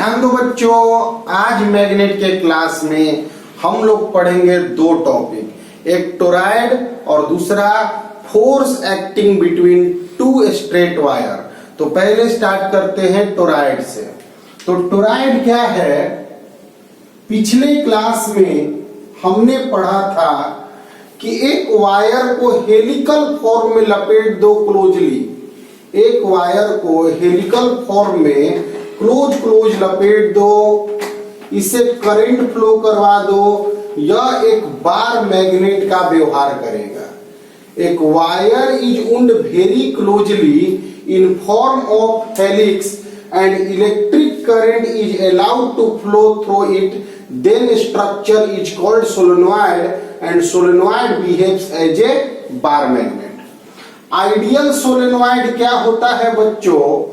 ध्यान दो बच्चों, आज मैग्नेट के क्लास में हम लोग पढ़ेंगे दो टॉपिक, एक टोरॉइड और दूसरा force acting between two straight wire. तो पहले स्टार्ट करते हैं टोरॉइड से। तो टोरॉइड क्या है? पिछले क्लास में हमने पढ़ा था कि एक वायर को हेलिकल फॉर्म में लपेट दो क्लोजली, एक वायर को हेलिकल फॉर्म में क्लोज लपेट दो, इसे करंट फ्लो करवा दो, यह एक बार मैग्नेट का व्यवहार करेगा। एक wire is wound very closely in form of helix and electric current is allowed to flow through it, then structure is called solenoid and solenoid behaves as a bar magnet. Ideal solenoid क्या होता है बच्चों?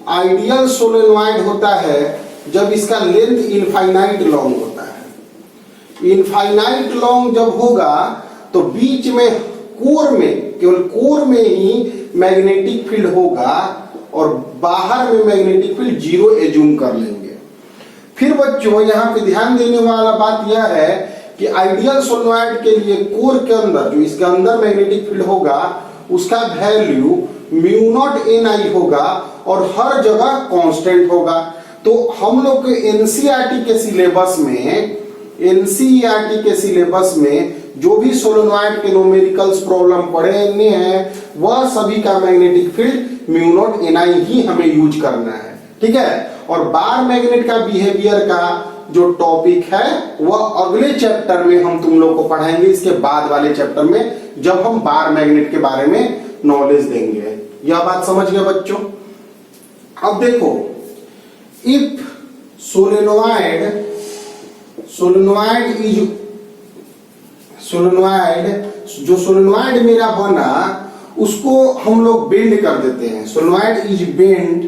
Ideal solenoid होता है जब इसका length infinite long होता है। इनफाइनाइट लॉन्ग जब होगा तो बीच में कोर में, केवल कोर में ही मैग्नेटिक फील्ड होगा और बाहर में मैग्नेटिक फील्ड जीरो एज्यूम कर लेंगे। फिर बच्चों यहाँ पे ध्यान देने वाला बात यह है कि आइडियल सोलेनॉइड के लिए कोर के अंदर जो इसके अंदर मैग्नेटिक फील्ड होगा उसका वैल्यू म्यू नॉट एन आई होगा और हर जगह कांस्टेंट होगा। तो हम लोग के एनसीईआरटी के सिलेबस में जो भी सोलेनॉइड के न्यूमेरिकल्स प्रॉब्लम पढ़े हैं वह सभी का magnetic field mu naught N I ही हमें यूज करना है, ठीक है। और बार मैग्नेट का बिहेवियर का जो टॉपिक है वह अगले चैप्टर में हम तुम लोग को पढ़ाएंगे, इसके बाद वाले चैप्टर में जब हम बार मैग्नेट के बारे में नॉलेज देंगे। यह बात समझ गए बच्चों? अब देखो, इफ सोलेनॉइड जो सोलेनॉइड मेरा बना उसको हम लोग बेंड कर देते हैं। Solenoid is bend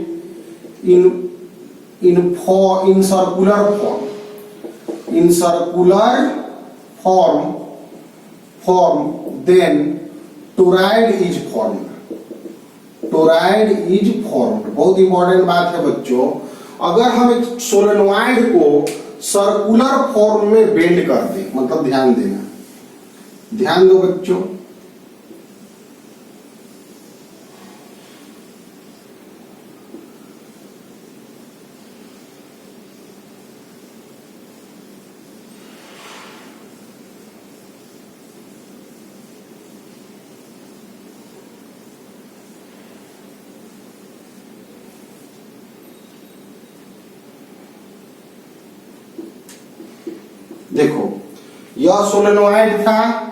in circular form then toroid is formed. बहुत इंपॉर्टेंट बात है बच्चों, अगर हम एक सोलेनॉइड को सर्कुलर फॉर्म में बेंड कर दें, मतलब ध्यान देना, ध्यान दो बच्चों, देखो यह सोलेनॉइड था,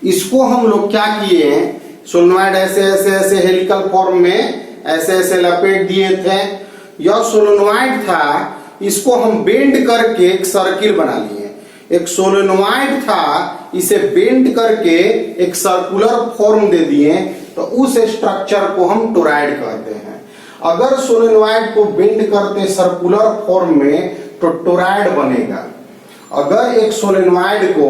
इसको हम लोग क्या किए, सोलेनॉइड ऐसे हेलिकल फॉर्म में ऐसे लपेट दिए थे। यह सोलेनॉइड था, इसको हम बेंड करके एक सर्किल बना लिए। एक सोलेनॉइड था, इसे बेंड करके एक सर्कुलर फॉर्म दे दिए, तो उस स्ट्रक्चर को हम टोरॉइड कहते हैं। अगर सोलेनॉइड को बेंड करते सर्कुलर फॉर्म में तो टोरॉइड बनेगा। अगर एक सोलेनॉइड को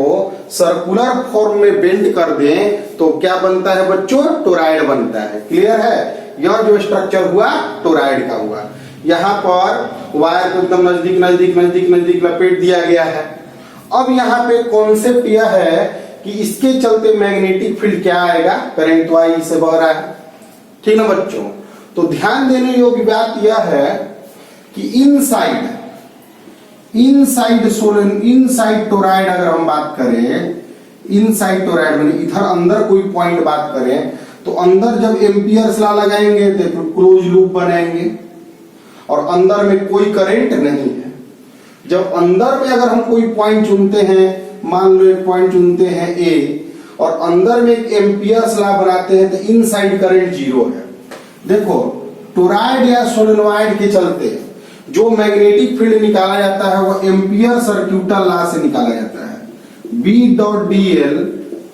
सर्कुलर फॉर्म में बेंड कर दें तो क्या बनता है बच्चों? टोरॉइड बनता है। क्लियर है? यह जो स्ट्रक्चर हुआ टोरॉइड का हुआ। यहाँ पर वायर को एकदम नजदीक लपेट दिया गया है। अब यहाँ पे कॉन्सेप्ट यह है कि इसके चलते मैग्नेटिक फील्ड क्या आएगा? करंट तो आई से बह रहा है, ठीक ना बच्चों। तो ध्यान देने योग्य बात यह है कि इनसाइड टोरॉइड अगर हम बात करें, इनसाइड टोरॉइड में इधर अंदर कोई पॉइंट बात करें तो अंदर जब एम्पियर्स लॉ लगाएंगे तो क्लोज लूप बनाएंगे और अंदर में कोई करंट नहीं है। जब अंदर में अगर हम कोई पॉइंट चुनते हैं, मान लो एक पॉइंट चुनते हैं ए और अंदर में एक एम्पियर्स लॉ बनाते हैं तो इनसाइड करंट जीरो है। देखो टोरॉइड या सोलेनॉइड के चलते जो मैग्नेटिक फील्ड निकाला जाता है वो एम्पियर सर्क्यूटल लॉ से निकाला जाता है। B dot dl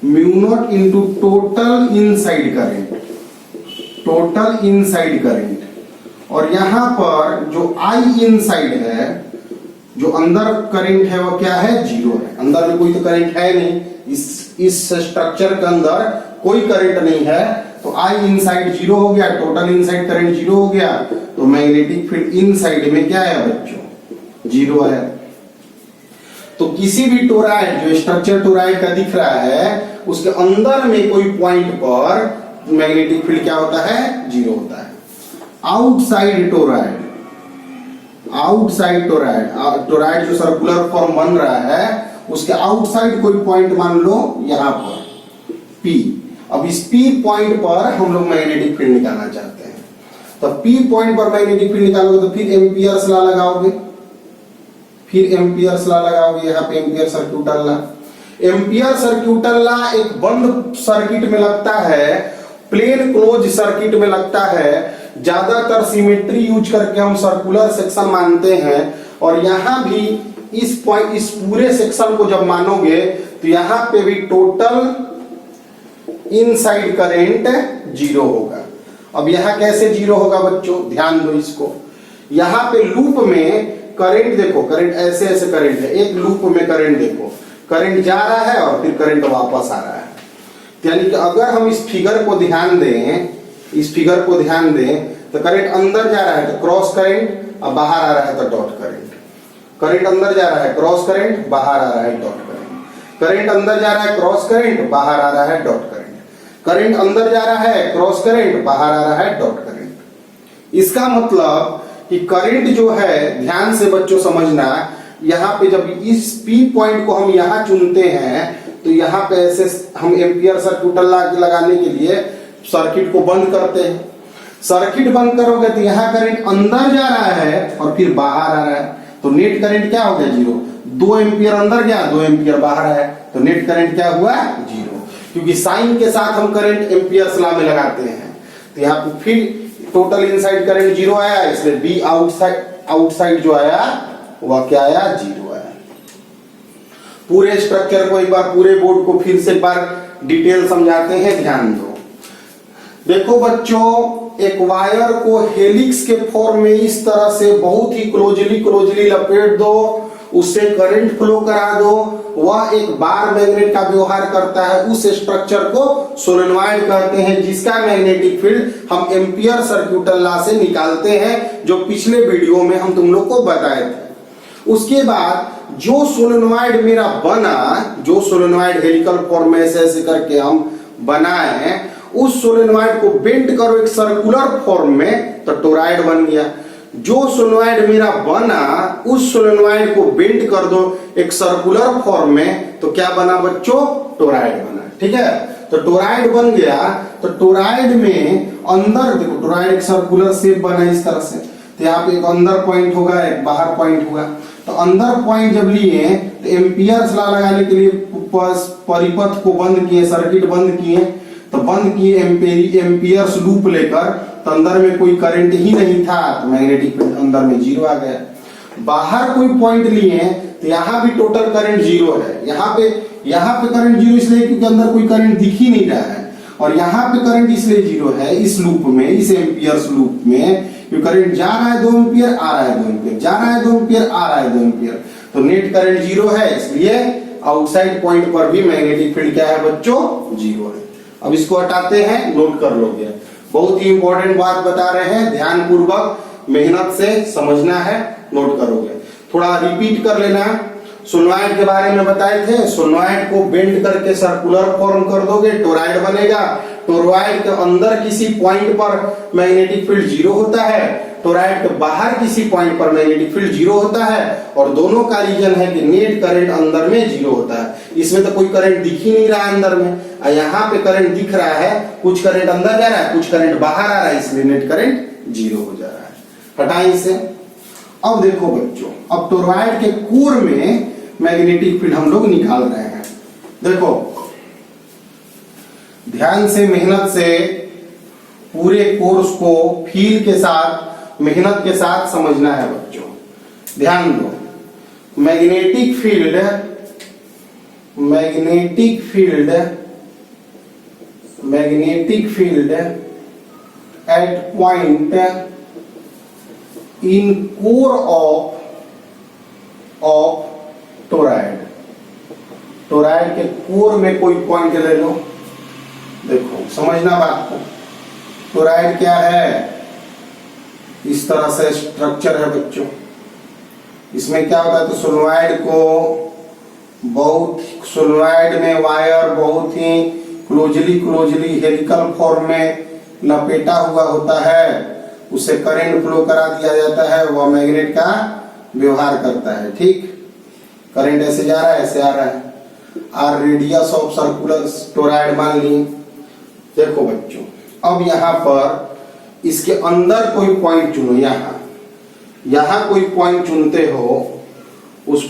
mu naught into total inside current. और यहाँ पर जो I इनसाइड है, जो अंदर करंट है वो क्या है? जीरो है। अंदर में कोई तो करंट है नहीं, इस स्ट्रक्चर के अंदर कोई करंट नहीं है, तो I इनसाइड जीरो हो गया, टोटल इनसाइड करंट जीरो हो गया, तो मैग्नेटिक फील्ड इनसाइड में क्या है बच्चों, 0 है। तो किसी भी टोराइड जो स्ट्रक्चर टोराइड का दिख रहा है उसके अंदर में कोई पॉइंट पर मैग्नेटिक फील्ड क्या होता है, 0 होता है। Outside toroid, outside toroid, toroid जो सर्कुलर फॉर्म बन रहा है उसके आउटसाइड कोई पॉइंट मान लो यहां पर P। अब इस P पॉइंट पर हम लोग मैग्नेटिक फील्ड निकालना चाहते हैं। तो P पॉइंट पर मैग्नेटिक फील्ड निकालोगे तो फिर एम्पियर्स लॉ लगाओगे, फिर एम्पियर्स लॉ लगाओगे, यहाँ पे ampere circuital law. Ampere circuital law एक बंद सर्किट में लगता है, प्लेन क्लोज सर्किट में लगता है। ज्यादातर सिमेट्री यूज करके हम सर्कुलर सेक्शन मानते हैं, और यहां भी इस पॉइंट, इस पूरे सेक्शन को जब मानोगे तो यहां पे भी टोटल इनसाइड करंट 0 होगा। अब यहां कैसे 0 होगा बच्चों, ध्यान दो इसको। यहां पे लूप में करंट देखो, करंट ऐसे ऐसे करंट है, एक लूप में करंट देखो, करंट जा रहा है और फिर करंट वापस आ रहा है। यानी कि अगर हम इस फिगर को ध्यान दें, इस फिगर को ध्यान दें तो करंट अंदर जा रहा है तो क्रॉस करंट, अब बाहर आ रहा है तो डॉट करंट। करंट अंदर जा रहा है क्रॉस करंट, बाहर आ रहा है डॉट करंट। करंट अंदर जा रहा है क्रॉस करंट, बाहर आ रहा है डॉट करंट। करंट अंदर जा रहा है क्रॉस करंट, बाहर आ रहा है डॉट करंट। इसका मतलब कि करंट जो है, ध्यान से बच्चों समझना, यहाँ पे जब इस P पॉइंट को हम यहाँ चुनते हैं तो यहाँ पे ऐसे हम एम्पियर सर्क्यूटल लॉ लगाने के लिए सर्किट को बंद करते हैं। सर्किट बंद करोगे तो यहाँ करंट अंदर जा रहा है और फिर बाहर आ रहा है, तो नेट करंट क्या हो गया, 0। 2 एम्पियर अंदर गया, 2 एम्पियर बाहर है, तो नेट करंट क्या हुआ, 0। क्योंकि साइन के साथ हम करंट एम्पियर्स लॉ में लगाते हैं। तो यहाँ पे फिर टोटल इनसाइड करंट 0 आया, इसलिए बी आउटसाइड जो आया वह क्या आया, 0 आया। पूरे स्ट्रक्चर को एक बार, पूरे बोर्ड को फिर से एक बार डिटेल समझाते हैं, ध्यान दो। देखो बच्चों, एक वायर को हेलिक्स के फॉर्म में इस तरह से बहुत ही क्लोजली लपेट दो, उससे करंट फ्लो करा दो, वह एक बार मैग्नेट का व्यवहार करता है। उस स्ट्रक्चर को सोलेनॉइड कहते हैं, जिसका मैग्नेटिक फील्ड हम एम्पियर सर्क्यूटल लॉ से निकालते हैं, जो पिछले वीडियो में हम तुम लोग को बताए थे। उसके बाद जो सोलेनॉइड मेरा बना, जो सोलेनॉइड हेलिकल फॉर्म में ऐसे करके हम बनाए, उस सोलेनॉइड को बेंड करो एक सर्कुलर फॉर्म में तो टोराइड बन गया। जो सोलेनॉइड मेरा बना, उस सोलेनॉइड को बेंड कर दो एक सर्कुलर फॉर्म में तो क्या बना बच्चों, टोराइड बना। ठीक है, तो टोराइड बन गया। तो टोराइड में अंदर देखो, टोराइड एक सर्कुलर शेप बना इस तरह से, तो यहाँ पे एक अंदर पॉइंट होगा, एक बाहर पॉइंट होगा। तो अंदर पॉइंट जब लिए तो एम्पियर्स लॉ लगाने के लिए परिपथ को बंद किए, सर्किट बंद किए, तो बंद किए एम्पियर्स लूप लेकर, तो अंदर में कोई करंट ही नहीं था, तो मैग्नेटिक फील्ड अंदर में 0 आ गया। बाहर कोई पॉइंट लिए तो यहाँ भी टोटल करंट 0 है। यहाँ पे करंट 0 इसलिए क्योंकि अंदर कोई करंट दिख ही नहीं रहा है, और यहाँ पे करंट इसलिए 0 है इस लूप में, इस एम्पियर्स लूप में, क्योंकि करंट जा रहा है 2 एम्पियर, आ रहा है 2 एम्पियर, जा रहा है 2 एम्पियर, आ रहा है 2 एम्पियर, तो नेट करंट 0 है। इसलिए आउटसाइड पॉइंट पर भी मैग्नेटिक फील्ड क्या है बच्चों, 0 है। अब इसको हटाते हैं, नोट कर लोगे। बहुत ही इंपॉर्टेंट बात बता रहे हैं, ध्यान पूर्वक मेहनत से समझना है, नोट करोगे। थोड़ा रिपीट कर लेना। सोलेनॉइड के बारे में बताए थे, सोलेनॉइड को बेंड करके सर्कुलर फॉर्म कर दोगे, टोराइड बनेगा। टोरॉइड के अंदर किसी पॉइंट पर मैग्नेटिक फील्ड 0 होता है, टोरॉइड के बाहर किसी पॉइंट पर मैग्नेटिक फील्ड 0 होता है, और दोनों का रीजन है कि नेट करंट अंदर में 0 होता है। इसमें तो कोई करंट दिख ही नहीं रहा है अंदर में, यहाँ पे करंट दिख रहा है, कुछ करंट अंदर जा रहा है, कुछ करंट बाहर आ रहा है, इसलिए नेट करंट 0 हो जा रहा है। हटाएं इसे। अब देखो बच्चों, अब टोरॉइड के कोर में मैग्नेटिक फील्ड हम लोग निकाल रहे हैं। देखो ध्यान से, मेहनत से पूरे कोर्स को फील के साथ, मेहनत के साथ समझना है बच्चों। ध्यान दो, magnetic field at point in core of toroid. Toroid के कोर में कोई पॉइंट ले लो, देखो समझना बात को। टोरॉइड क्या है, इस तरह से स्ट्रक्चर है बच्चों। इसमें क्या होता है, तो सोलनॉइड में वायर बहुत ही क्लोजली हेलिकल फॉर्म में लपेटा हुआ होता है, उसे करंट फ्लो करा दिया जाता है, वह मैग्नेट का व्यवहार करता है। ठीक, करंट ऐसे जा रहा है, ऐसे आ रहा है। R radius of circular toroid मान ली। देखो बच्चों, अब यहाँ पर इसके अंदर कोई पॉइंट चुनो। यहाँ कोई पॉइंट चुनते हो, इस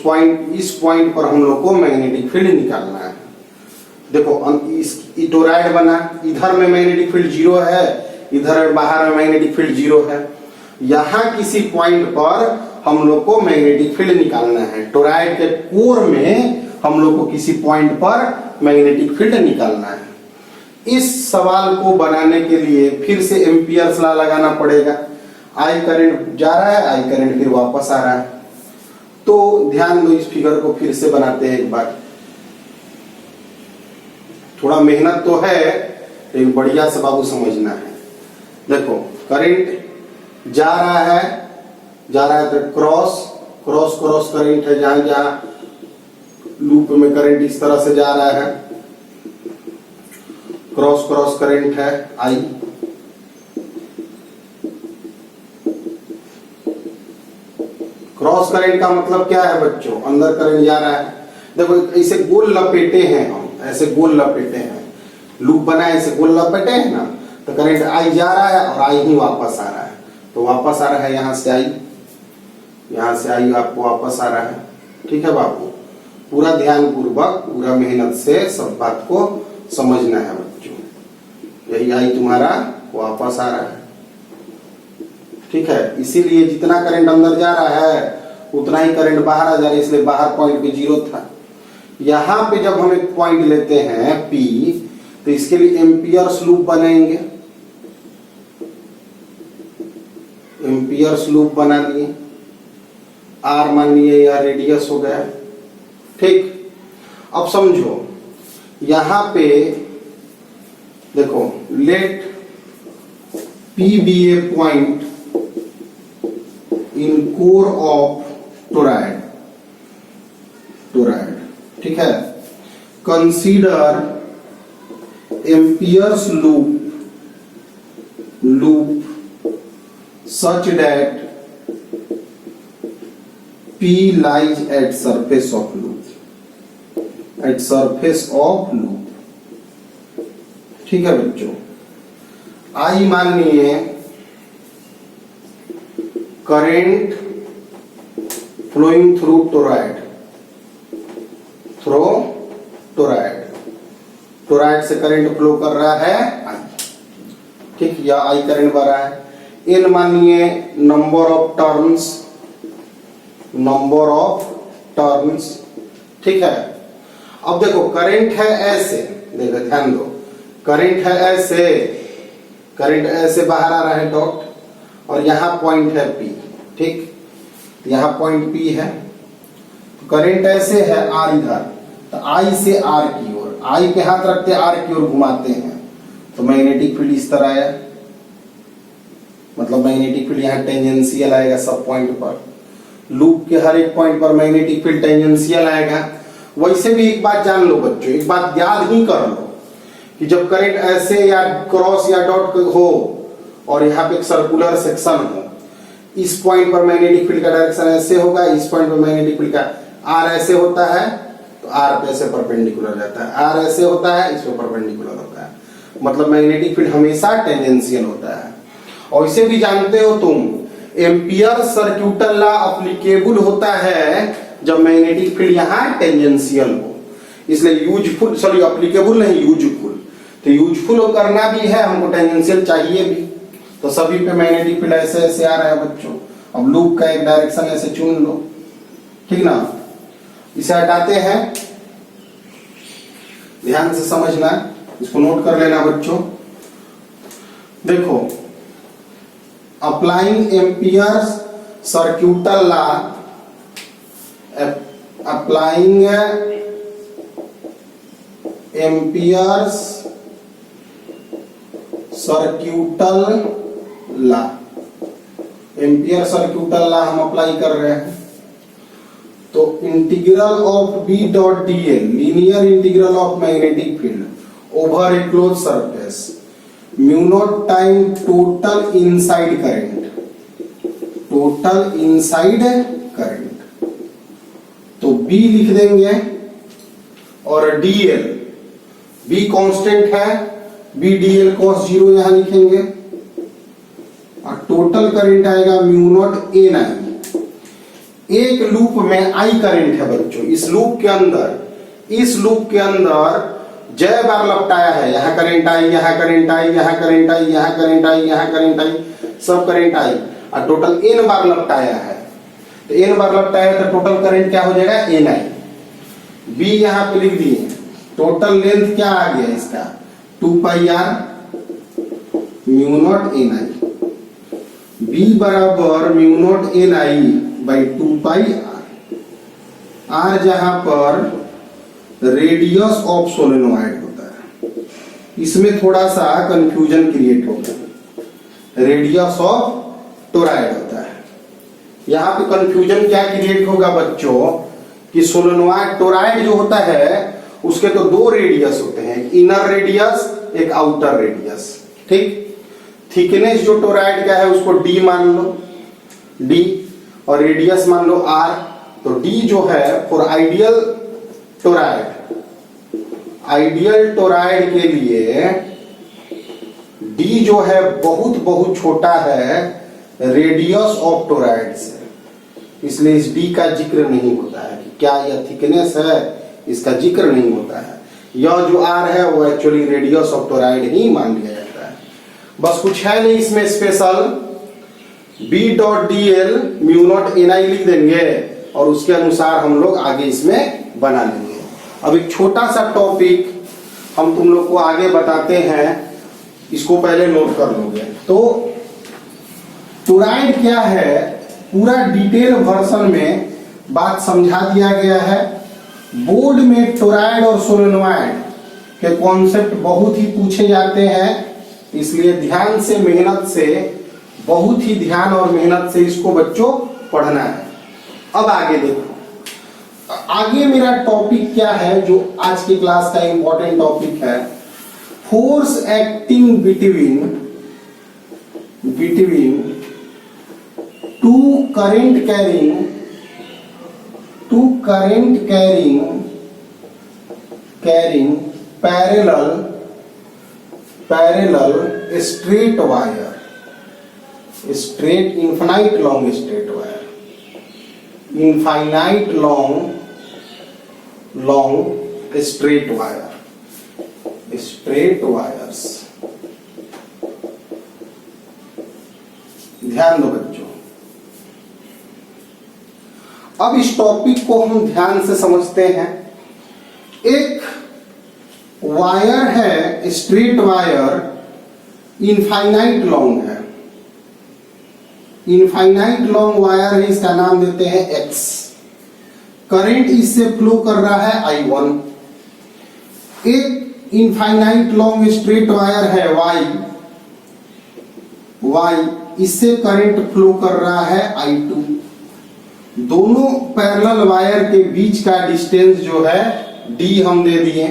पॉइंट पर हम लोग को मैग्नेटिक फील्ड निकालना है। देखो इस टोरॉइड बना, इधर में मैग्नेटिक फील्ड 0 है, इधर बाहर में मैग्नेटिक फील्ड 0 है। यहाँ किसी पॉइंट पर हम लोग को मैग्नेटिक फील्ड निकालना है। टोरॉइड के कोर में हम लोग को किसी पॉइंट पर मैग्नेटिक फील्ड निकालना है। इस सवाल को बनाने के लिए फिर से एम्पियर्स लॉ लगाना पड़ेगा। आई करंट जा रहा है, आई करंट फिर वापस आ रहा है। तो ध्यान दो, इस फिगर को फिर से बनाते हैं एक बार। थोड़ा मेहनत तो है, एक बढ़िया से बाबू समझना है। देखो करंट जा रहा है तो क्रॉस करंट है। जहां लूप में करंट इस तरह से जा रहा है, क्रॉस करंट है आई। क्रॉस करंट का मतलब क्या है बच्चों, अंदर करंट जा रहा है। देखो ऐसे गोल लपेटे हैं हम, ऐसे गोल लपेटे हैं, लूप बनाए ऐसे गोल लपेटे हैं ना, तो करंट आई जा रहा है और आई ही वापस आ रहा है। तो वापस आ रहा है यहाँ से आई आपको वापस आ रहा है। ठीक है बाबू, पूरा ध्यान पूर्वक, पूरा मेहनत से सब बात को समझना है बच्चों। यही आई तुम्हारा वापस आ रहा है। ठीक है, इसीलिए जितना करंट अंदर जा रहा है उतना ही करंट बाहर आ जा रहा है, इसलिए बाहर पॉइंट पे 0 था। यहाँ पे जब हम एक पॉइंट लेते हैं P, तो इसके लिए एम्पियर्स लूप बनाएंगे। एम्पियर्स लूप बना लिए, R मान लिए या रेडियस हो गया। ठीक, अब समझो यहाँ पे देखो, late P be a point in core of toroid। ठीक है, consider amperes loop such that P lies at surface of loop, ठीक है बच्चों। I मान लिए करंट फ्लोइंग थ्रू टोरॉइड से करंट फ्लो कर रहा है आई। ठीक, या आई करंट बह रहा है। एन मानिए नंबर ऑफ टर्न्स। ठीक है, अब देखो करंट है ऐसे, देखो ध्यान दो, करंट है ऐसे, करंट ऐसे बाहर आ रहा है डॉट, और यहाँ पॉइंट है P। ठीक, यहाँ पॉइंट P है, करंट ऐसे है R इधर, तो I से R की ओर, I पे हाथ रखते R की ओर घुमाते हैं, तो मैग्नेटिक फील्ड इस तरह आया। मतलब मैग्नेटिक फील्ड यहाँ टेंजेंशियल आएगा सब पॉइंट पर। लूप के हर एक पॉइंट पर मैग्नेटिक फील्ड टेंजेंशियल आएगा। वैसे भी एक बात जान लो बच्चों, एक बात याद ही कर लो कि जब करंट ऐसे या क्रॉस या डॉट हो और यहाँ पे एक सर्कुलर सेक्शन हो, इस पॉइंट पर मैग्नेटिक फील्ड का डायरेक्शन ऐसे होगा, इस पॉइंट पर मैग्नेटिक फील्ड का आर ऐसे होता है तो आर पे ऐसे परपेंडिकुलर रहता है, आर ऐसे होता है इस पे परपेंडिकुलर होता है। मतलब मैग्नेटिक फील्ड हमेशा टेंजेंशियल होता है। और इसे भी जानते हो तुम, एम्पियर सर्क्यूटल लॉ एप्लीकेबल होता है जब मैग्नेटिक फील्ड यहाँ टेंजेंशियल हो। इसलिए यूजफुल, सॉरी एप्लीकेबल नहीं, यूजफुल। तो यूजफुल करना भी है हमको, टेंजेंशियल चाहिए भी, तो सभी पे मैग्नेटिक फील्ड ऐसे ऐसे आ रहा है बच्चों। अब लूप का एक डायरेक्शन ऐसे चुन लो, ठीक ना। इसे हटाते हैं, ध्यान से समझना, इसको नोट कर लेना बच्चों। देखो, applying Ampere's circuital law, applying Ampere's circuital law, Ampere circuital law हम अप्लाई कर रहे हैं। तो integral of B dot D L, linear integral of magnetic field over a close surface, mu naught time total inside current, total inside current. तो B लिख देंगे और DL, B constant है, बी डीएल cos 0 यहां लिखेंगे और total current आएगा mu naught N I. एक लूप में आई करंट है बच्चों, इस लूप के अंदर जय बार लपटाया है, यहां करंट आई, यहां करंट आई, यहां करंट आई, यहां करंट आई, यहां करंट आई, सब करंट आई और टोटल एन बार लपटाया है। तो एन बार लपटाया है तो टोटल करंट क्या हो जाएगा, एन आई। बी यहां पे लिख दिए, टोटल लेंथ क्या आ गया इसका, 2 pi R mu naught N I. B बराबर mu naught N I by 2 pi R. R जहां पर रेडियस ऑफ सोलेनोइड होता है, इसमें थोड़ा सा कंफ्यूजन क्रिएट होता है, रेडियस ऑफ टोराइड होता है। यहां पे कंफ्यूजन क्या क्रिएट होगा बच्चों कि सोलेनोइड टोराइड जो होता है उसके तो 2 रेडियस होते हैं, एक इनर रेडियस, एक आउटर रेडियस। ठीक, थिकनेस जो टोराइड का है उसको डी मान लो, डी, और रेडियस मान लो आर। तो डी जो है for ideal toroid, ideal toroid के लिए डी जो है बहुत बहुत छोटा है रेडियस ऑफ टोराइड से, इसलिए इस डी का जिक्र नहीं होता है कि क्या यह थिकनेस है, इसका जिक्र नहीं होता है। यह जो आर है वो एक्चुअली रेडियस ऑफ टोराइड ही मान लिया जाता है। बस कुछ है नहीं इसमें special, B dot D L mu naught N I लिख देंगे और उसके अनुसार हम लोग आगे इसमें बना लेंगे। अब एक छोटा सा टॉपिक हम तुम लोग को आगे बताते हैं, इसको पहले नोट कर लोगे। तो टोराइड क्या है पूरा डिटेल वर्जन में बात समझा दिया गया है। बोर्ड में टोराइड और सोलेनोइड के कॉन्सेप्ट बहुत ही पूछे जाते हैं, इसलिए ध्यान से, मेहनत से, बहुत ही ध्यान और मेहनत से इसको बच्चों पढ़ना है। अब आगे देखो, आगे मेरा टॉपिक क्या है जो आज की क्लास का इंपॉर्टेंट टॉपिक है, force acting between two current carrying parallel straight wire, straight infinite long straight wire, infinite long straight wire, straight wires. ध्यान दो बच्चों, अब इस टॉपिक को हम ध्यान से समझते हैं। एक वायर है, स्ट्रेट वायर, इनफाइनाइट लॉन्ग है, इनफाइनाइट लॉन्ग वायर है, इसका नाम देते हैं एक्स। करंट इससे फ्लो कर रहा है I1। एक इनफाइनाइट लॉन्ग स्ट्रेट वायर है Y, इससे करंट फ्लो कर रहा है I2। दोनों पैरेलल वायर के बीच का डिस्टेंस जो है D हम दे दिए।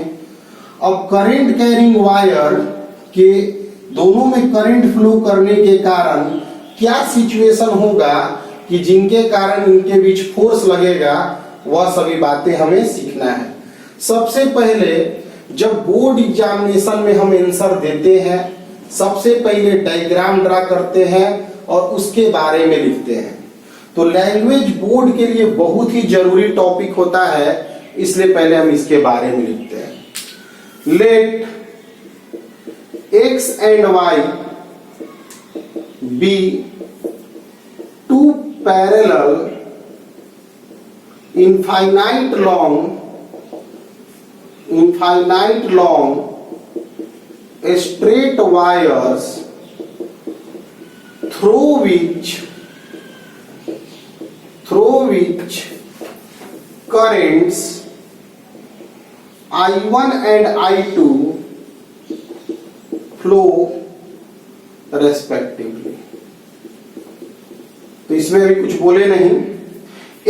अब करंट कैरिंग वायर के दोनों में करंट फ्लो करने के कारण क्या सिचुएशन होगा कि जिनके कारण इनके बीच फोर्स लगेगा, वह सभी बातें हमें सीखना है। सबसे पहले जब बोर्ड एग्जामिनेशन में हम आंसर देते हैं, सबसे पहले डायग्राम ड्रा करते हैं और उसके बारे में लिखते हैं। तो लैंग्वेज बोर्ड के लिए बहुत ही जरूरी टॉपिक होता है, इसलिए पहले हम इसके बारे में लिखते हैं। Let x and y be two parallel infinite long straight wires through which currents I1 and I2 flow respectively। तो इसमें अभी कुछ बोले नहीं।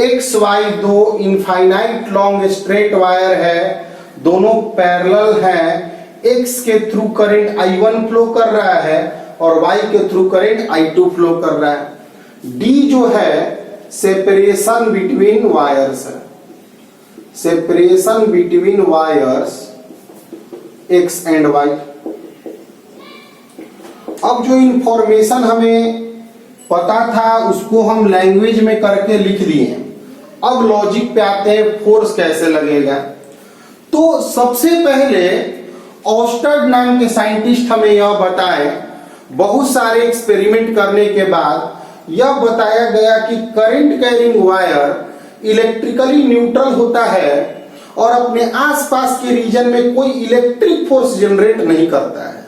एक्स वाई दो इनफाइनाइट लॉन्ग स्ट्रेट वायर है, दोनों पैरेलल हैं। एक्स के थ्रू करंट I1 फ्लो कर रहा है और वाई के थ्रू करंट I2 फ्लो कर रहा है। डी जो है सेपरेशन बिटवीन वायर्स है, separation between wires X and Y. अब जो इंफॉर्मेशन हमें पता था उसको हम लैंग्वेज में करके लिख दिए। अब लॉजिक पे आते हैं, फोर्स कैसे लगेगा। तो सबसे पहले ऑस्टर्ड नाम के साइंटिस्ट हमें यह बताए, बहुत सारे एक्सपेरिमेंट करने के बाद यह बताया गया कि current carrying wire electrically neutral होता है और अपने आसपास के रीजन में कोई इलेक्ट्रिक फोर्स जनरेट नहीं करता है।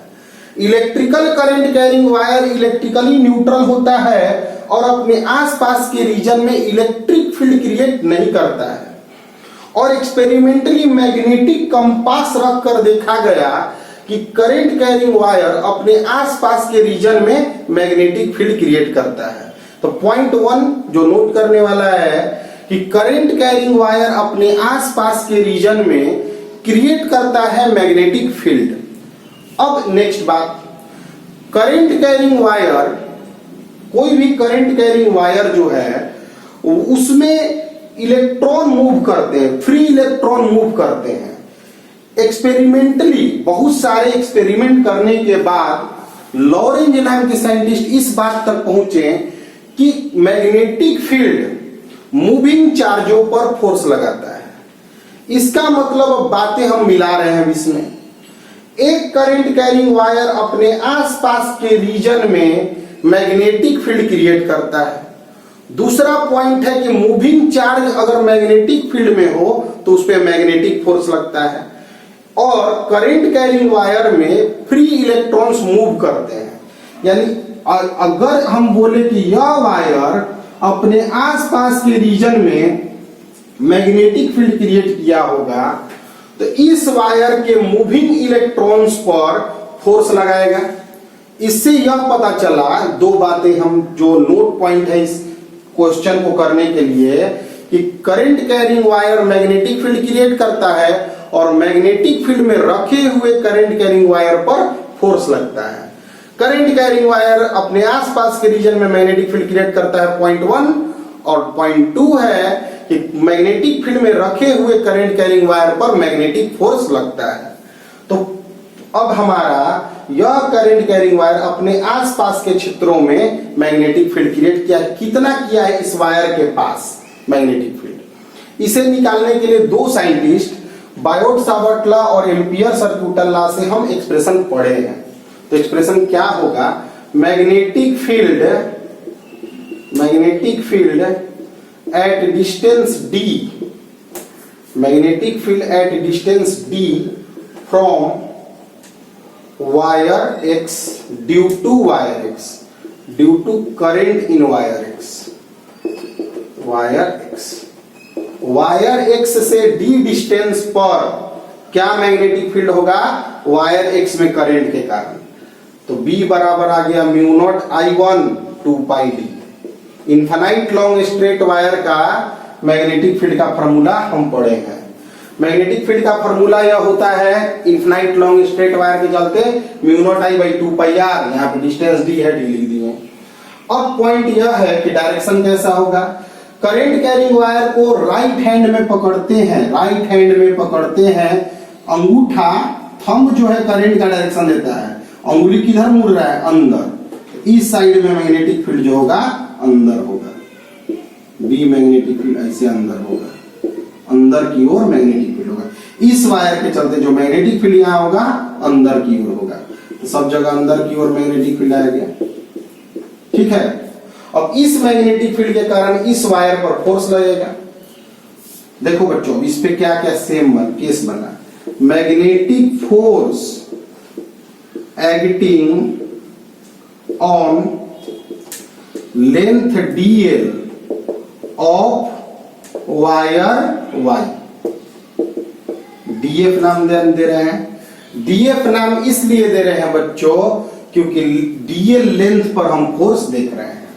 Electrical current carrying wire electrically neutral होता है और अपने आसपास के रीजन में इलेक्ट्रिक फील्ड क्रिएट नहीं करता है। और एक्सपेरिमेंटली मैग्नेटिक कंपास रख कर देखा गया कि करंट कैरिंग वायर अपने आसपास के रीजन में मैग्नेटिक फील्ड क्रिएट करता है। तो पॉइंट 1 जो नोट करने वाला है कि करंट कैरिंग वायर अपने आसपास के रीजन में क्रिएट करता है मैग्नेटिक फील्ड। अब नेक्स्ट बात, करंट कैरिंग वायर, कोई भी करंट कैरिंग वायर जो है उसमें इलेक्ट्रॉन मूव करते हैं, फ्री इलेक्ट्रॉन मूव करते हैं। एक्सपेरिमेंटली बहुत सारे एक्सपेरिमेंट करने के बाद लॉरेंज नाम के साइंटिस्ट इस बात तक पहुंचे कि मैग्नेटिक फील्ड मूविंग चार्जों पर फोर्स लगाता है। इसका मतलब अब बातें हम मिला रहे हैं इसमें। एक करंट कैरिंग वायर अपने आसपास के रीजन में मैग्नेटिक फील्ड क्रिएट करता है। दूसरा पॉइंट है कि मूविंग चार्ज अगर मैग्नेटिक फील्ड में हो तो उस पर मैग्नेटिक फोर्स लगता है। और करंट कैरिंग वायर में फ्री इलेक्ट्रॉन्स मूव करते हैं। यानी अगर हम बोले कि यह वायर अपने आसपास के रीजन में मैग्नेटिक फील्ड क्रिएट किया होगा तो इस वायर के मूविंग इलेक्ट्रॉन्स पर फोर्स लगाएगा। इससे यह पता चला, दो बातें हम जो नोट पॉइंट है इस क्वेश्चन को करने के लिए, कि current carrying wire magnetic field create करता है और मैग्नेटिक फील्ड में रखे हुए करंट कैरिंग वायर पर फोर्स लगता है। करंट कैरिंग वायर अपने आसपास के रीजन में मैग्नेटिक फील्ड क्रिएट करता है, पॉइंट 1। और पॉइंट 2 है कि मैग्नेटिक फील्ड में रखे हुए करंट कैरिंग वायर पर मैग्नेटिक फोर्स लगता है। तो अब हमारा यह करंट कैरिंग वायर अपने आसपास के क्षेत्रों में मैग्नेटिक फील्ड क्रिएट किया है। कितना किया है इस वायर के पास मैग्नेटिक फील्ड? इसे निकालने के लिए दो साइंटिस्ट बायोट-सावर्ट लॉ और एम्पियर सर्क्यूटल लॉ से हम एक्सप्रेशन पढ़े हैं। तो एक्सप्रेशन क्या होगा? Magnetic field at distance d, magnetic field at distance d from wire x due to wire x, due to current in wire x, wire x से d distance पर क्या मैग्नेटिक फील्ड होगा? Wire x में current के कारण। तो B बराबर आ गया म्यू नॉट I1 2 पाई d। Infinite long straight wire का मैग्नेटिक फील्ड का फॉर्मूला हम पढ़े हैं। मैग्नेटिक फील्ड का फॉर्मूला यह होता है इनफाइनाइट लॉन्ग स्ट्रेट वायर के चलते mu naught I by 2 pi r, यहाँ पे डिस्टेंस d है, d लिख दिए। अब पॉइंट यह है कि डायरेक्शन कैसा होगा? करंट कैरिंग वायर को राइट हैंड में पकड़ते हैं, अंगूठा थंब जो है करंट का डायरेक्शन देता है, अंगुली किधर मुड़ रहा है? अंदर। इस साइड में मैग्नेटिक फील्ड जो होगा अंदर होगा, बी मैग्नेटिक फील्ड ऐसे अंदर होगा, अंदर की ओर मैग्नेटिक फील्ड होगा। इस वायर के चलते जो मैग्नेटिक फील्ड यहाँ होगा अंदर की ओर होगा, तो सब जगह अंदर की ओर मैग्नेटिक फील्ड आ गया। ठीक है। अब इस मैग्नेटिक फील्ड के कारण इस वायर पर फोर्स लगेगा। देखो बच्चों, इस पे क्या क्या सेम केस बना। Magnetic force acting on length dl of wire y, df नाम दे रहे हैं। df नाम इसलिए दे रहे हैं बच्चों क्योंकि dl लेंथ पर हम फोर्स देख रहे हैं।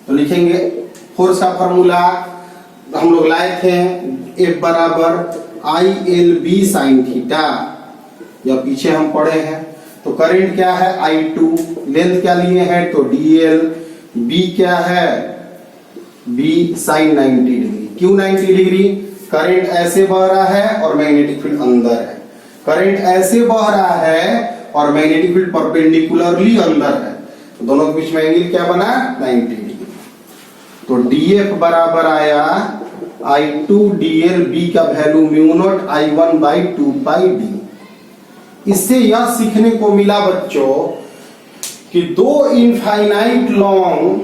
तो लिखेंगे फोर्स का फॉर्मूला हम लोग लाए थे, F बराबर ILB साइन थीटा, या पीछे हम पढ़े हैं। तो करंट क्या है I2, लेंथ क्या लिए हैं तो DL, B क्या है B साइन 90 डिग्री। क्यों 90 डिग्री? करंट ऐसे बह रहा है और मैग्नेटिक फील्ड अंदर है, करंट ऐसे बह रहा है और मैग्नेटिक फील्ड परपेंडिकुलरली अंदर है, तो दोनों के बीच में एंगल क्या बना 90 डिग्री। तो DF बराबर आया I2 DL, B का value mu naught I1 by 2 pi D। इससे यह सीखने को मिला बच्चों कि दो infinite long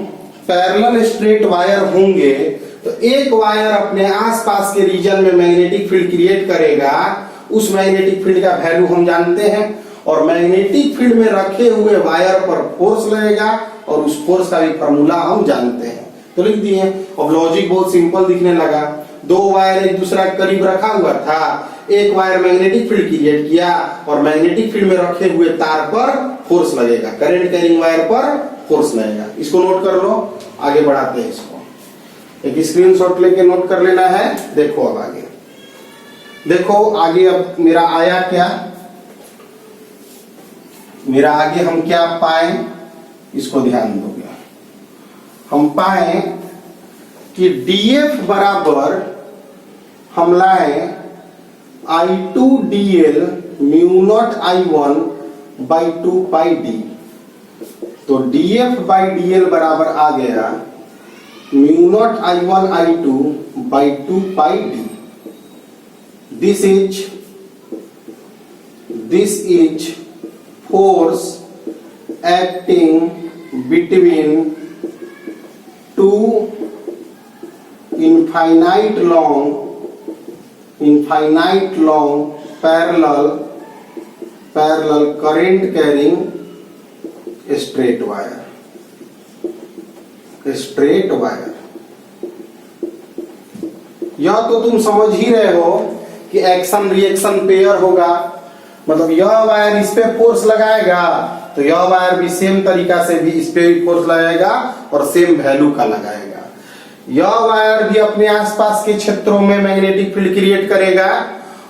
parallel straight wire होंगे तो एक वायर अपने आसपास के रीजन में मैग्नेटिक फील्ड क्रिएट करेगा, उस मैग्नेटिक फील्ड का वैल्यू हम जानते हैं, और मैग्नेटिक फील्ड में रखे हुए वायर पर फोर्स लगेगा और उस फोर्स का भी फॉर्मूला हम जानते हैं। तो लिख दिए। अब लॉजिक बहुत सिंपल दिखने लगा। दो वायर एक दूसरा करीब रखा हुआ था, एक वायर मैग्नेटिक फील्ड क्रिएट किया और मैग्नेटिक फील्ड में रखे हुए तार पर फोर्स लगेगा, करंट कैरिंग वायर पर फोर्स लगेगा। इसको नोट कर लो, आगे बढ़ाते हैं इसको। एक स्क्रीनशॉट लेके नोट कर लेना है। देखो अब आगे, देखो आगे अब मेरा आया क्या, मेरा आगे हम क्या पाए, इसको ध्यान दोगे। हम पाए कि DF बराबर हम लाए I2 DL mu naught I1 by 2 pi D। तो DF बाई DL बराबर आ गया mu naught I1 I2 by 2 pi D। this is force acting between two infinite long parallel current carrying straight wire। यह तो तुम समझ ही रहे हो कि एक्शन रिएक्शन पेयर होगा, मतलब यह वायर इस पे फोर्स लगाएगा तो यह वायर भी सेम तरीका से भी इस पे फोर्स लगाएगा और सेम वैल्यू का लगाएगा। यह वायर भी अपने आसपास के क्षेत्रों में मैग्नेटिक फील्ड क्रिएट करेगा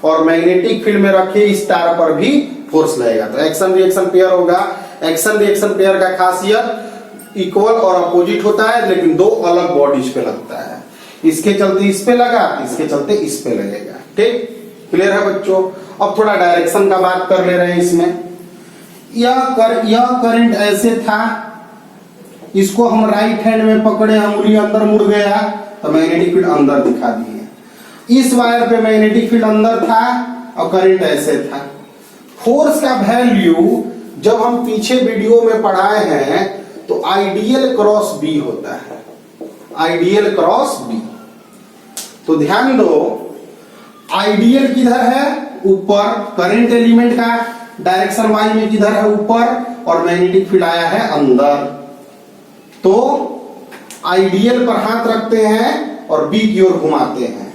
और मैग्नेटिक फील्ड में रखे इस तार पर भी फोर्स लगेगा। तो एक्शन रिएक्शन पेयर होगा। एक्शन रिएक्शन पेयर का खासियत इक्वल और अपोजिट होता है, लेकिन दो अलग बॉडीज पे लगता है। इसके चलते इस पे लगा, इसके चलते इस पे लगेगा। ठीक, क्लियर है बच्चों? अब थोड़ा डायरेक्शन का बात कर ले रहे हैं इसमें। यह करंट ऐसे था, इसको हम राइट हैंड में पकड़े, उंगली अंदर मुड़ गया तो मैग्नेटिक फील्ड अंदर दिखा दिए। इस वायर पे मैग्नेटिक फील्ड अंदर था और करंट ऐसे था। फोर्स का वैल्यू जब हम पीछे वीडियो में पढ़ाए हैं तो आइडियल क्रॉस बी होता है, आइडियल क्रॉस बी। तो ध्यान दो, आइडियल किधर है? ऊपर। करंट एलिमेंट का डायरेक्शन वाई में किधर है? ऊपर। और मैग्नेटिक फील्ड आया है अंदर। तो आइडियल पर हाथ रखते हैं और बी की ओर घुमाते हैं।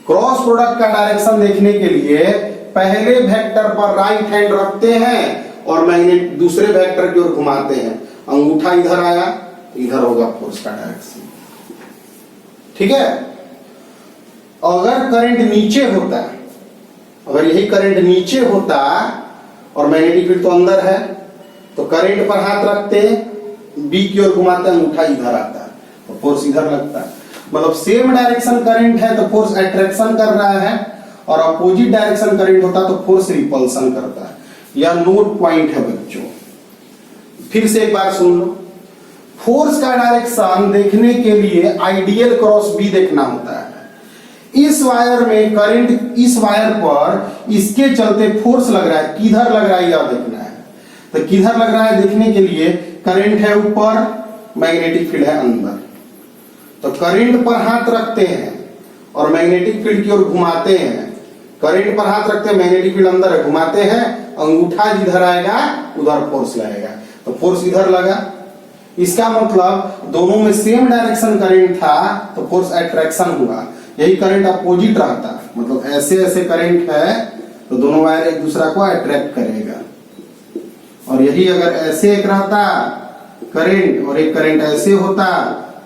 क्रॉस प्रोडक्ट का डायरेक्शन देखने के लिए पहले वेक्टर पर राइट हैंड रखते हैं और मैग्नेट दूसरे वेक्टर की ओर घुमाते हैं। अंगूठा इधर आया, इधर होगा फोर्स का डायरेक्शन। ठीक है? अगर करंट नीचे होता, अगर यही करंट नीचे होता और मैग्नेटिक फील्ड तो अंदर है, तो करंट पर हाथ रखते, बी की ओर घुमाते, अंगूठा इधर आता तो फोर्स इधर लगता। मतलब सेम डायरेक्शन करंट है तो फोर्स अट्रैक्शन कर रहा है, और अपोजिट डायरेक्शन करंट होता तो फोर्स रिपल्सन करता है। यह नोट पॉइंट है बच्चों। फिर से एक बार सुन लो, फोर्स का डायरेक्शन देखने के लिए आइडियल क्रॉस बी देखना होता है। इस वायर में करंट, इस वायर पर इसके चलते फोर्स लग रहा है, किधर लग रहा है यह देखना है। तो किधर लग रहा है देखने के लिए करंट है ऊपर, मैग्नेटिक फील्ड है अंदर। तो करंट पर हाथ रखते हैं और मैग्नेटिक फील्ड की ओर घुमाते हैं। करंट पर हाथ रखते हैं, मैग्नेटिक फील्ड अंदर है, घुमाते हैं, अंगूठा जिधर आएगा उधर फोर्स लगेगा। तो फोर्स इधर लगा। इसका मतलब दोनों में सेम डायरेक्शन करंट था तो फोर्स अट्रैक्शन हुआ। यही करंट अपोजिट रहता, मतलब ऐसे ऐसे करंट है तो दोनों वायर एक दूसरा को अट्रैक्ट करेगा। और यही अगर ऐसे एक रहता करंट और एक करंट ऐसे होता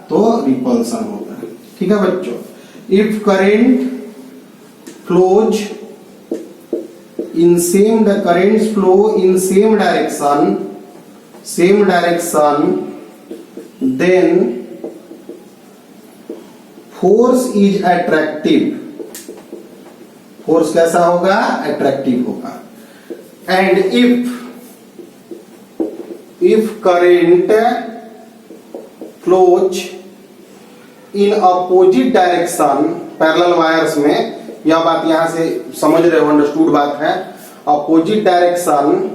तो रिपल्सन होगा। ठीक है बच्चों, if current flows in same currents flow in same direction then force is attractive, force कैसा होगा, अट्रैक्टिव होगा। And if current flows in opposite direction, parallel wires में, यह बात यहां से समझ रहे हो, अंडरस्टूड बात है, opposite direction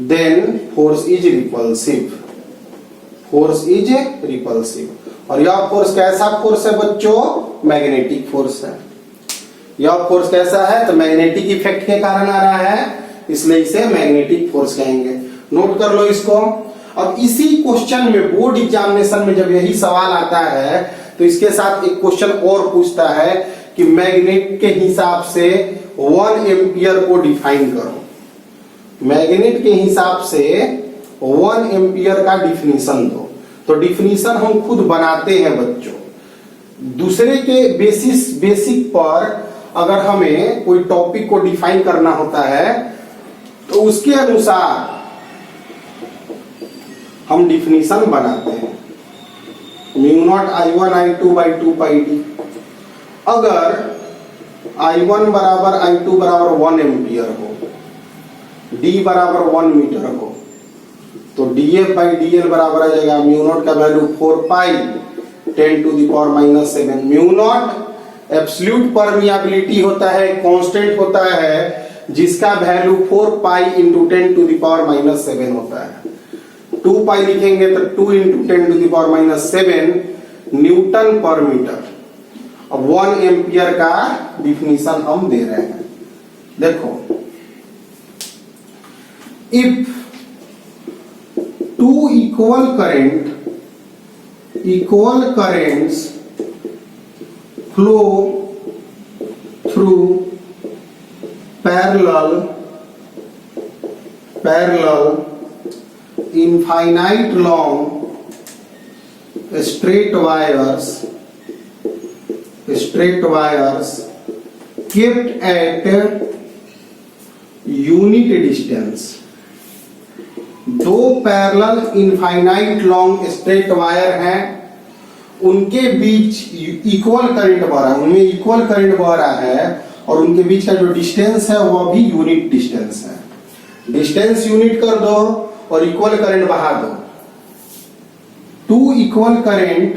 then force is repulsive, force is repulsive. और यह फोर्स कैसा फोर्स है बच्चों, मैग्नेटिक फोर्स है। यह फोर्स कैसा है, तो मैग्नेटिक इफेक्ट के कारण आ रहा है, इसलिए इसे मैग्नेटिक फोर्स कहेंगे। नोट कर लो इसको। अब इसी क्वेश्चन में, बोर्ड एग्जामिनेशन में जब यही सवाल आता है तो इसके साथ एक क्वेश्चन और पूछता है कि मैग्नेट के हिसाब से 1 एम्पियर को डिफाइन करो। मैग्नेट के हिसाब से 1 एम्पियर का डिफिनीशन दो। तो डिफिनीशन हम खुद बनाते हैं बच्चों, दूसरे के बेसिक पर अगर हमें कोई टॉपिक को डिफाइन करना होता है तो उसके अनुसार हम डिफिनीशन बनाते हैं। Mu naught I1 I2 by 2 pi d। अगर I1 बराबर I2 बराबर 1 एम्पियर हो, D बराबर 1 मीटर हो, तो dF by dL बराबर आ जाएगा म्यू नॉट का value 4 pi 10 to the power -7। Mu naught absolute permeability होता है, कांस्टेंट होता है, जिसका value 4 pi into 10 to the power -7 होता है। 2 पाई लिखेंगे तो 2 into 10 to the power -7 newton per metre. अब 1 एम्पियर का डिफिनीशन हम दे रहे हैं। देखो, if 2 equal currents flow through parallel infinite long straight wires kept at unit distance। दो parallel infinite long straight wire हैं, उनके बीच इक्वल करंट बह रहा है, उनमें इक्वल करंट बह रहा है, और उनके बीच का जो डिस्टेंस है वह भी यूनिट डिस्टेंस है। डिस्टेंस यूनिट कर दो और इक्वल करंट बहा दो। 2 equal current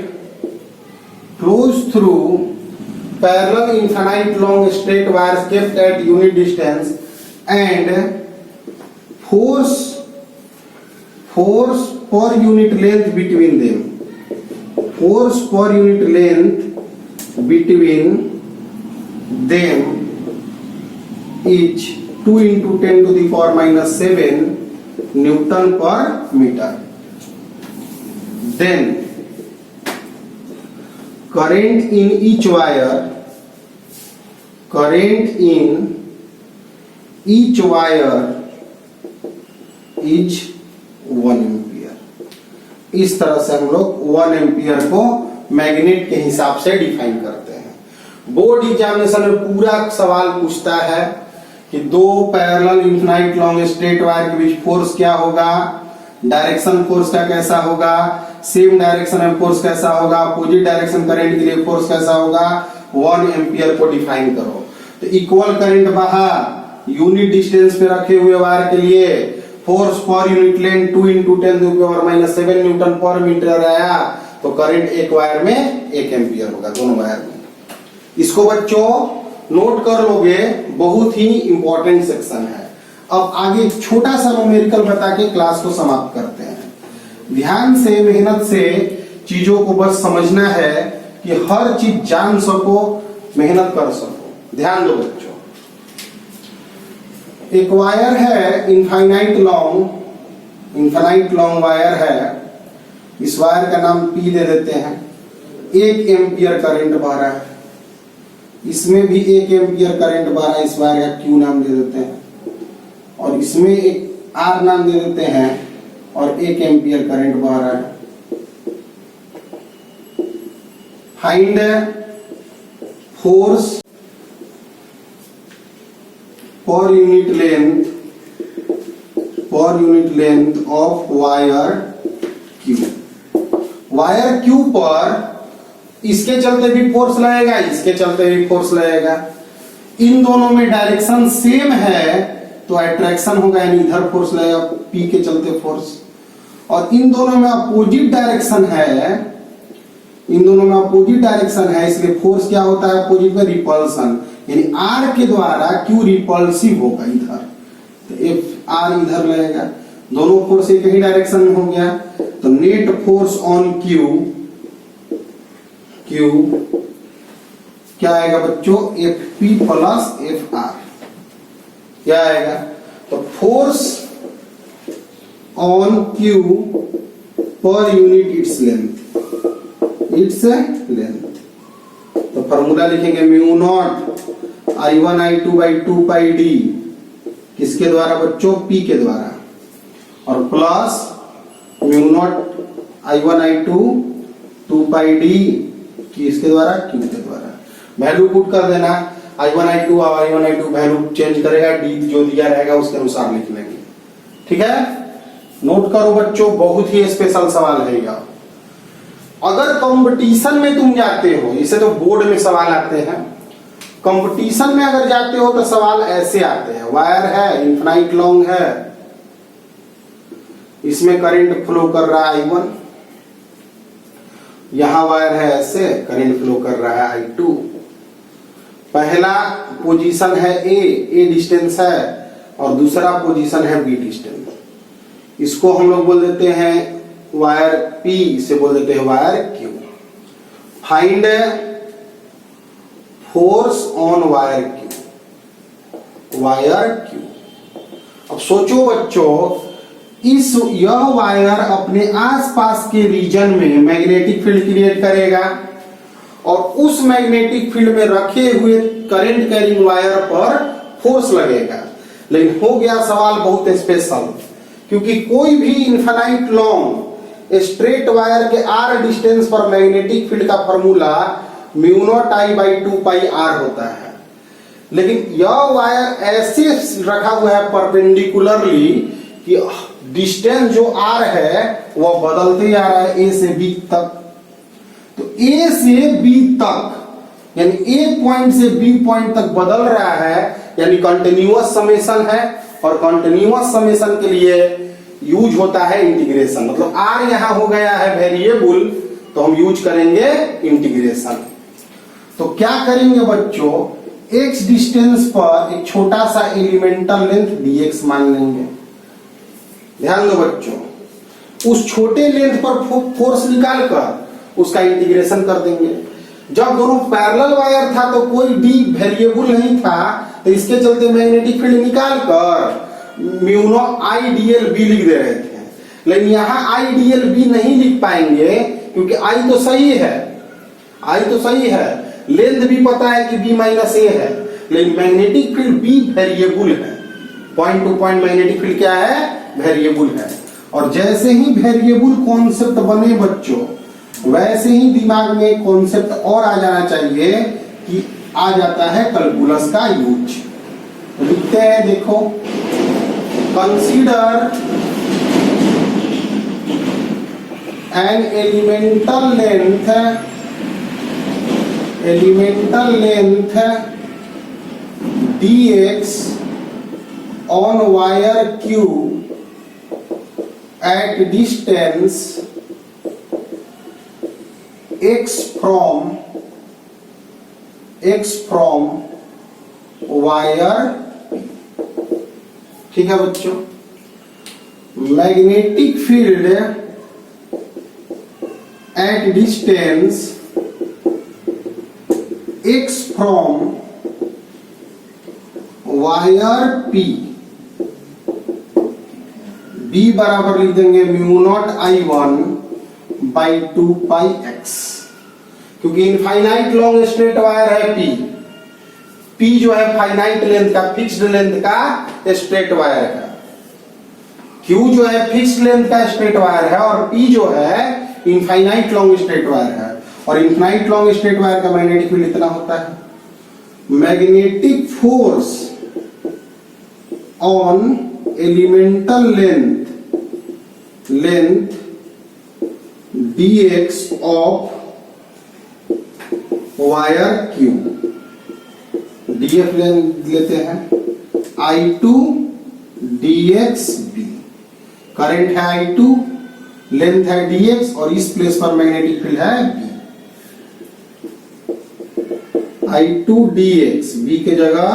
flows through parallel infinite long straight wires kept at unit distance and force per unit length between them. Force per unit length between them is 2 into 10 to the power -7 Newton per meter। Then current in each wire is 1 ampere. इस तरह से हम लोग 1 ampere को magnet के हिसाब से define करते हैं। बोर्ड एग्जामिनेशन में पूरा सवाल पूछता है कि दो parallel infinite long straight wire के बीच फोर्स क्या होगा, डायरेक्शन फोर्स का कैसा होगा, सेम डायरेक्शन में फोर्स कैसा होगा, अपोजिट डायरेक्शन करंट के लिए फोर्स कैसा होगा, 1 एम्पियर को डिफाइन करो। तो इक्वल करंट बहा यूनिट डिस्टेंस पे रखे हुए वायर के लिए force per unit length 2 into 10 to the power -7 newton per metre आया, तो करंट एक वायर में 1 एम्पियर होगा, दोनों वायर में। इसको बच्चों नोट कर लोगे, बहुत ही इंपॉर्टेंट सेक्शन है। अब आगे छोटा सा न्यूमेरिकल बता के क्लास को समाप्त करते हैं। ध्यान से, मेहनत से चीजों को बस समझना है कि हर चीज जान सको, मेहनत कर सको। ध्यान दो बच्चों, एक वायर है इनफाइनाइट लॉन्ग वायर है, इस वायर का नाम P दे देते हैं। 1 एम्पियर करंट बह रहा है, इसमें भी 1 एम्पियर करंट बह रहा है, इस वायर का Q नाम दे देते हैं, और इसमें एक R नाम दे देते हैं, और 1 एम्पियर करंट बह रहा है। Find force per unit length of wire Q. Wire Q पर इसके चलते भी फोर्स लगेगा, इसके चलते भी फोर्स लगेगा। इन दोनों में डायरेक्शन सेम है तो अट्रैक्शन होगा, यानी इधर फोर्स लगेगा पी के चलते फोर्स। और इन दोनों में अपोजिट डायरेक्शन है, इसलिए फोर्स क्या होता है अपोजिट में, रिपल्सन। यानी आर के द्वारा क्यू रिपल्सिव होगा इधर, तो एफ आर इधर लगेगा। दोनों फोर्स एक ही डायरेक्शन में हो गया, तो नेट फोर्स ऑन क्यू क्या आएगा बच्चों, F P plus F R. क्या आएगा, तो force on Q per unit its length. तो फॉर्मूला लिखेंगे mu naught I1 I2 by 2 pi d, किसके द्वारा बच्चों, पी के द्वारा, और plus mu naught I1 I2 2 pi d किसके द्वारा, क्यू के द्वारा। वैल्यू पुट कर देना, I1 I2 वैल्यू चेंज करेगा, डी जो दिया रहेगा उसके अनुसार लिख लेंगे। ठीक है, नोट करो बच्चों, बहुत ही स्पेशल सवाल है यह। अगर कंपटीशन में तुम जाते हो, इसे तो बोर्ड में सवाल आते हैं, कंपटीशन में अगर जाते हो तो सवाल ऐसे आते हैं। वायर है, इनफाइनाइट लॉन्ग है, इसमें करंट फ्लो कर रहा है I1, यहां वायर है ऐसे, करंट फ्लो कर रहा है I2। पहला पोजीशन है ए डिस्टेंस है, और दूसरा पोजीशन है बी डिस्टेंस। इसको हम लोग बोल देते हैं वायर P, इसे बोल देते हैं wire Q। Find force on wire Q। अब सोचो बच्चों, यह वायर अपने आसपास के रीजन में मैग्नेटिक फील्ड क्रिएट करेगा, और उस मैग्नेटिक फील्ड में रखे हुए करंट कैरिंग वायर पर फोर्स लगेगा। लेकिन हो गया सवाल बहुत स्पेशल, क्योंकि कोई भी इनफाइनाइट लॉन्ग स्ट्रेट वायर के आर डिस्टेंस पर मैग्नेटिक फील्ड का formula mu naught I by 2 pi r होता है। लेकिन यह वायर ऐसे रखा हुआ है परपेंडिकुलरली कि डिस्टेंस जो r है वह बदलते जा रहा है a से b तक। तो a से b तक, यानी a पॉइंट से b पॉइंट तक बदल रहा है, यानी कंटिन्यूअस समेशन है। और कंटिन्यूअस समेशन के लिए यूज होता है इंटीग्रेशन। मतलब r यहां हो गया है वेरिएबल, तो हम यूज करेंगे इंटीग्रेशन। तो क्या करेंगे बच्चों, x डिस्टेंस पर एक छोटा सा एलिमेंटल लेंथ dx मान लेंगे। ध्यान दो बच्चों, उस छोटे लेंथ पर फोर्स निकाल कर उसका इंटीग्रेशन कर देंगे। जब दोनों पैरेलल वायर था तो कोई d वेरिएबल नहीं था, तो इसके चलते मैग्नेटिक फील्ड निकाल कर mu naught I dl b लिख दे रहे थे। लेकिन यहाँ I dl b नहीं लिख पाएंगे, क्योंकि I तो सही है, लेंथ भी पता है कि b माइनस a है, लेकिन मैग्नेटिक फील्ड b वेरिएबल है। Point two point magnetic field क्या है, वेरिएबल है। और जैसे ही वेरिएबल कॉन्सेप्ट बने बच्चों, वैसे ही दिमाग में कॉन्सेप्ट और आ जाना चाहिए कि आ जाता है कैलकुलस का यूज। लिखते हैं, देखो, consider N elemental length dx on wire q at distance x from wire p। ठीक है बच्चों, magnetic field at distance x from wire p, b बराबर लिख देंगे mu naught I1 by 2 pi x। क्योंकि इनफाइनाइट लॉन्ग स्ट्रेट वायर है P जो है फाइनाइट लेंथ का, फिक्स्ड लेंथ का स्ट्रेट वायर है। Q जो है फिक्स्ड लेंथ का स्ट्रेट वायर है, और P जो है इनफाइनाइट लॉन्ग स्ट्रेट वायर है। और इनफाइनाइट लॉन्ग स्ट्रेट वायर का मैग्नेटिक फील्ड इतना होता है। Magnetic force on elemental length dx of wire Q, df लेते हैं I2 dx b, करंट है I2, लेंथ है dx और इस प्लेस पर मैग्नेटिक फील्ड है b। I2 dx, b के जगह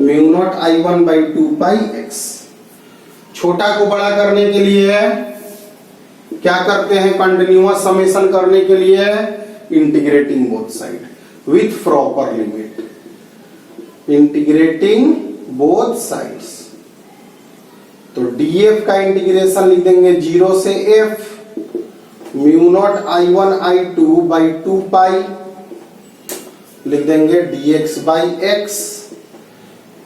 mu naught I1 by 2 pi x। छोटा को बड़ा करने के लिए क्या करते हैं, कंटिन्यूअस समेशन करने के लिए integrating both side with proper limit, integrating both sides. तो df का इंटीग्रेशन लिख देंगे 0 से f, mu naught I1 I2 by 2 pi, लिख देंगे dx by x।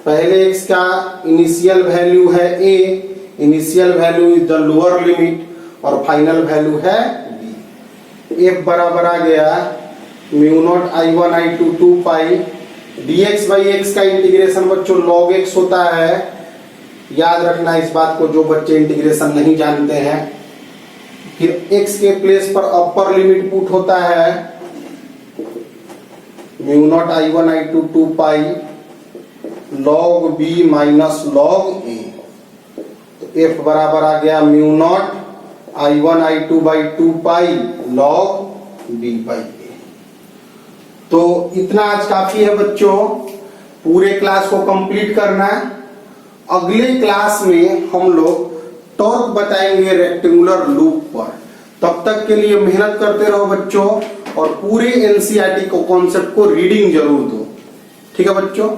पहले x का इनिशियल वैल्यू है a, initial value is the lower limit और फाइनल वैल्यू है b। f बराबर आ गया mu naught I1 I2 2 pi, dx by x का इंटीग्रेशन बच्चों log x होता है। याद रखना इस बात को जो बच्चे इंटीग्रेशन नहीं जानते हैं। फिर x के प्लेस पर अपर लिमिट पुट होता है mu naught I1 I2 2 pi log b minus log a। तो f बराबर आ गया mu naught I1 I2 by 2 pi log b by a। तो इतना आज काफी है बच्चों, पूरे क्लास को कंप्लीट करना है। अगले क्लास में हम लोग टॉर्क बताएंगे रेक्टेंगुलर लूप पर। तब तक के लिए मेहनत करते रहो बच्चों और पूरे एनसीईआरटी को कॉन्सेप्ट को रीडिंग जरूर दो। ठीक है बच्चों।